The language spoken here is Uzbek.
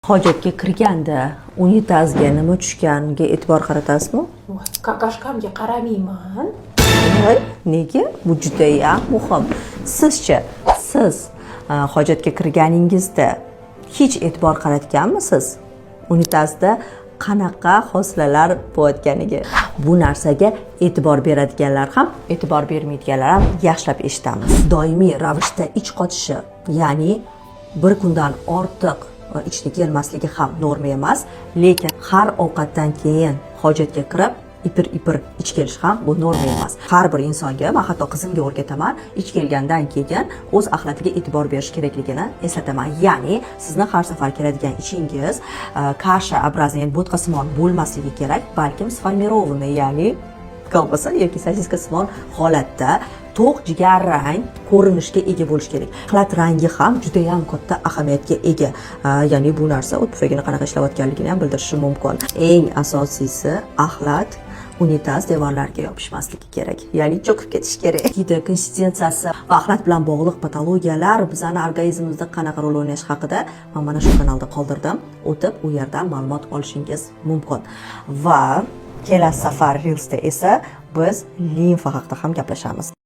Hojatga kirganda unitazga nima tushganiga e'tibor qaratasizmi? Kakashkamga qaramayman. Voy, nega? Bu judayam muhim. Sizchi, siz hojatga kirganingizda hech e'tibor qaratganmisiz? Unitazda qanaqa hosalalar bo'layotganiga. Bu narsaga e'tibor beradiganlar ham, e'tibor bermaydiganlar ham yaxshilab eshitamiz. Doimiy ravishda ich qotishi, ya'ni bir kundan ortiq ichga kelmasligi ham norma emas, lekin har ovqatdan keyin hojatga kirib ipir ich kelish ham bu norma emas. Har bir insonga, men hatto qizimga o'rgataman, ich kelgandan keyin o'z axlatiga e'tibor berish kerakligini eslataman. Ya'ni sizni har safar keladigan ichingiz kasha образный, ya'ni bo'tqasimon bo'lmasligi kerak, balkim sformirованный, ya'ni kolbasa yoki sosiskasimon holatda to'q jigarrang ko'rinishga ega bo'lish kerak. Axlat rangi ham juda ham katta ahamiyatga ega. Ya'ni bu narsa o't pufagini qanaqa ishlayotganligini ham bildirishi mumkin. Eng asosiysi axlat unitaz devorlariga yopishmasligi kerak. Ya'ni cho'kib ketish kerak. Hidi konsistensiyasi va axlat bilan bog'liq patologiyalar bizning organizmimizda qanaqa rol o'ynashi haqida men mana shu kanalda qoldirdim. O'tib u yerdan ma'lumot olishingiz mumkin. Va kelasi safar Reels'da esa biz limfa haqida ham gaplashamiz.